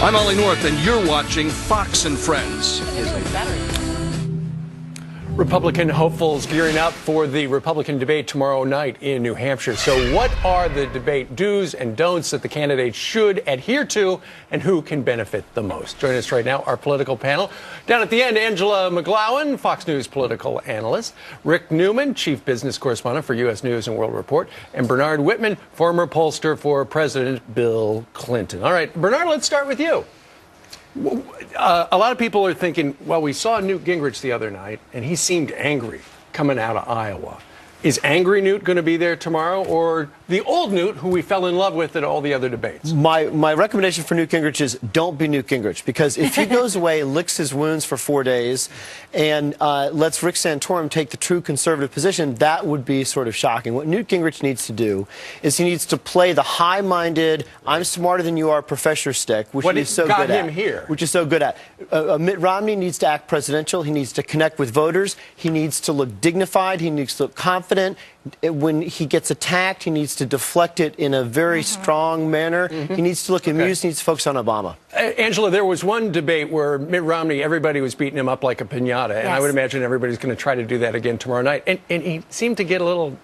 I'm Ollie North, and you're watching Fox and Friends. Republican hopefuls gearing up for the Republican debate tomorrow night in New Hampshire. So what are the debate do's and don'ts that the candidates should adhere to, and who can benefit the most? Joining us right now, our political panel. Down at the end, Angela McGlowan, Fox News political analyst, Rick Newman, chief business correspondent for U.S. News and World Report, and Bernard Whitman, former pollster for President Bill Clinton. All right, Bernard, let's start with you. A lot of people are thinking, well, we saw Newt Gingrich the other night, and he seemed angry coming out of Iowa. Is angry Newt going to be there tomorrow, or the old Newt, who we fell in love with at all the other debates? My recommendation for Newt Gingrich is don't be Newt Gingrich, because if he goes away, licks his wounds for 4 days, and lets Rick Santorum take the true conservative position, that would be sort of shocking. What Newt Gingrich needs to do is he needs to play the high-minded, I'm smarter than you are professor stick, which he's so good at. Which is so good at. Mitt Romney needs to act presidential. He needs to connect with voters. He needs to look dignified. He needs to look confident. When he gets attacked, he needs to deflect it in a very strong manner. He needs to look amused. He needs to focus on Obama. Angela, there was one debate where Mitt Romney, everybody was beating him up like a piñata, and I would imagine everybody's going to try to do that again tomorrow night. And he seemed to get a little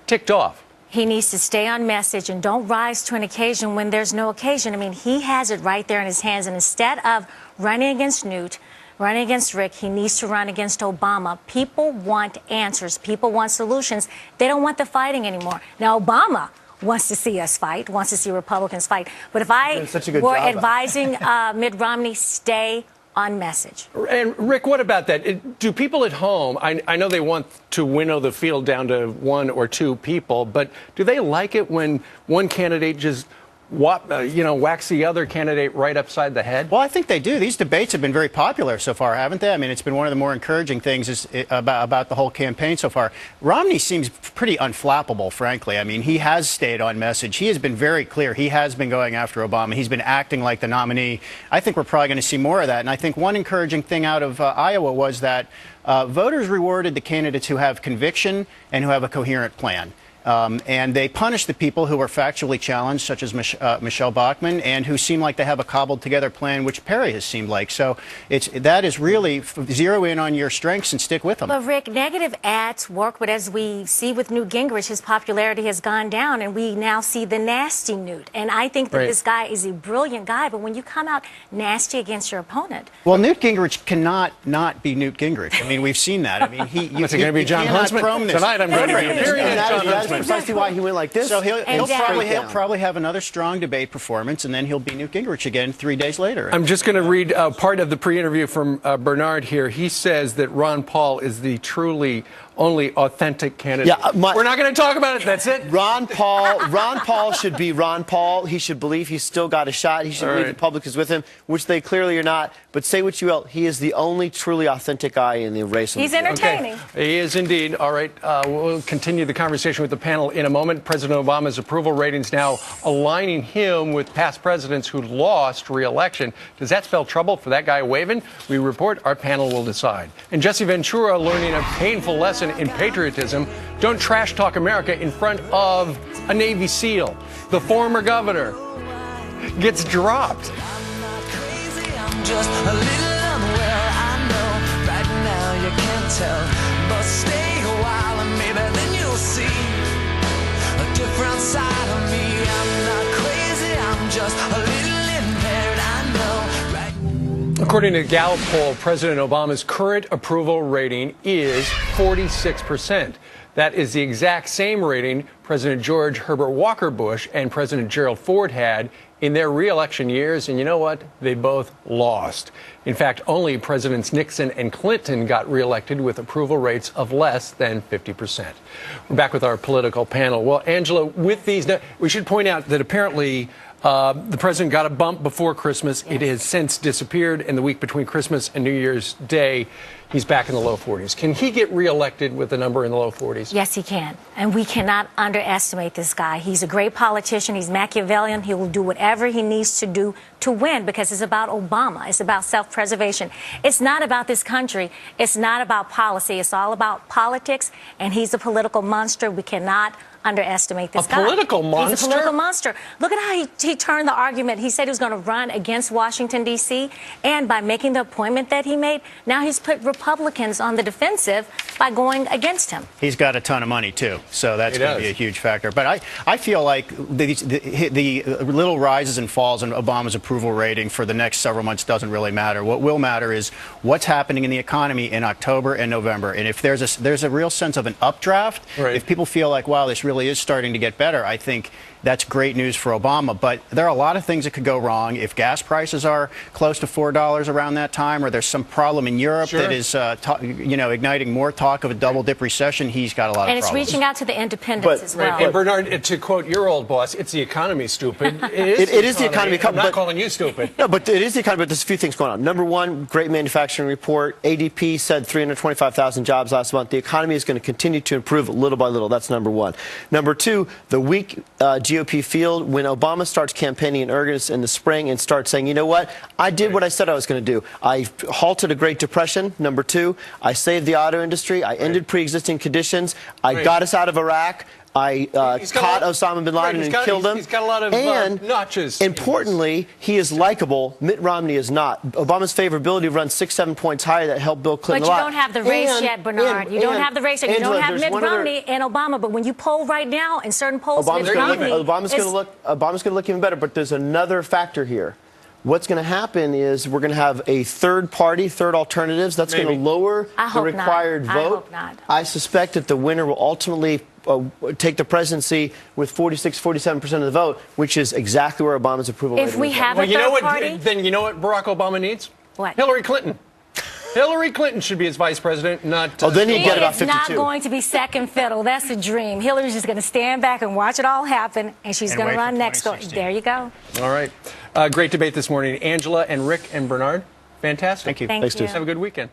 ticked off. He needs to stay on message and don't rise to an occasion when there's no occasion. I mean, he has it right there in his hands, and instead of running against Newt, running against Rick, he needs to run against Obama. People want answers. People want solutions. They don't want the fighting anymore. Now, Obama wants to see us fight, wants to see Republicans fight. But if I were advising Mitt Romney, stay on message. And Rick, what about that? Do people at home, I know they want to winnow the field down to one or two people, but do they like it when one candidate just whacks the other candidate right upside the head? Well, I think they do. These debates have been very popular so far, haven't they? I mean, it's been one of the more encouraging things about the whole campaign so far. Romney seems pretty unflappable, frankly. I mean, he has stayed on message. He has been very clear. He has been going after Obama. He's been acting like the nominee. I think we're probably going to see more of that. And I think one encouraging thing out of Iowa was that voters rewarded the candidates who have conviction and who have a coherent plan. And they punish the people who are factually challenged, such as Michelle Bachmann, and who seem like they have a cobbled-together plan, which Perry has seemed like. So that is really zero in on your strengths and stick with them. But, Rick, negative ads work, but as we see with Newt Gingrich, his popularity has gone down, and we now see the nasty Newt. And I think that this guy is a brilliant guy, but when you come out nasty against your opponent... Well, Newt Gingrich cannot not be Newt Gingrich. I mean, we've seen that. I mean, Is it going to be John Huntsman? Tonight I'm going to be appearing at John Huntsman. Precisely why he went like this. So he'll probably have another strong debate performance, and then he'll be Newt Gingrich again 3 days later. I'm just going to read part of the pre-interview from Bernard here. He says that Ron Paul is the truly only authentic candidate. Yeah, we're not going to talk about it. That's it. Ron Paul should be Ron Paul. He should believe he's still got a shot. He should believe the public is with him, which they clearly are not. But say what you will, he is the only truly authentic guy in the race. He's entertaining. Okay. He is indeed. All right. We'll continue the conversation with the panel in a moment. President Obama's approval ratings now aligning him with past presidents who lost re-election. Does that spell trouble for that guy waving? We report. Our panel will decide. And Jesse Ventura learning a painful lesson in patriotism. Don't trash talk America in front of a Navy SEAL. The former governor gets dropped. I'm not crazy, I'm just a little unwell. I know right now you can't tell, but stay a while and maybe then you'll see a different side of me. I'm not crazy, I'm just a little impaired. I know right. According to the Gallup poll, President Obama's current approval rating is 46%. That is the exact same rating President George Herbert Walker Bush and President Gerald Ford had in their re-election years, and you know what? They both lost. In fact, only Presidents Nixon and Clinton got re-elected with approval rates of less than 50%. We're back with our political panel. Well, Angela, with these, we should point out that apparently the president got a bump before Christmas. It has since disappeared, and the week between Christmas and New Year's Day, he's back in the low 40s. Can he get reelected with a number in the low 40s? Yes, he can. And we cannot underestimate this guy. He's a great politician. He's Machiavellian. He will do whatever he needs to do to win, because it's about Obama. It's about self-preservation. It's not about this country. It's not about policy. It's all about politics, and he's a political monster. We cannot underestimate this A guy. political monster? He's a political monster. Look at how he turned the argument. He said he was going to run against Washington, D.C., and by making the appointment that he made, now he's put Republicans on the defensive by going against him. He's got a ton of money, too, so that's going to be a huge factor. But I feel like the little rises and falls in Obama's approval rating for the next several months doesn't really matter. What will matter is what's happening in the economy in October and November. And if there's a real sense of an updraft, if people feel like, wow, this really is starting to get better, I think that's great news for Obama. But there are a lot of things that could go wrong. If gas prices are close to $4 around that time, or there's some problem in Europe that is igniting more talk of a double-dip recession, he's got a lot of problems. And it's reaching out to the independents as well. And Bernard, to quote your old boss, it's the economy, stupid. It is the economy. I'm not calling you stupid. No, but it is the economy, but there's a few things going on. Number one, great manufacturing report. ADP said 325,000 jobs last month. The economy is going to continue to improve little by little. That's number one. Number two, the weak GOP field, when Obama starts campaigning in earnest in the spring and starts saying, you know what, I did what I said I was going to do. I halted a Great Depression, number two. I saved the auto industry. I ended pre-existing conditions. I got us out of Iraq. I caught Osama bin Laden and killed him. He's got a lot of notches. Importantly, he is likable. Mitt Romney is not. Obama's favorability runs 6-7 points higher. That helped Bill Clinton a lot. But you don't have the race yet, Bernard. You don't have the race yet. You don't have Mitt Romney and Obama. But when you poll right now, in certain polls, Mitt Romney Obama's going to look even better. But there's another factor here. What's going to happen is we're going to have a third party, third alternatives. That's going to lower the required vote. I hope not. I suspect that the winner will ultimately take the presidency with 46-47% of the vote, which is exactly where Obama's approval rating is. If we have a third party, then you know what Barack Obama needs? What? Hillary Clinton. Hillary Clinton should be his vice president, not... then he'd get about 52. It's not going to be second fiddle. That's a dream. Hillary's just going to stand back and watch it all happen, and she's going to run next door. There you go. All right. Great debate this morning. Angela and Rick and Bernard, fantastic. Thank you. Thanks, Stu. Have a good weekend.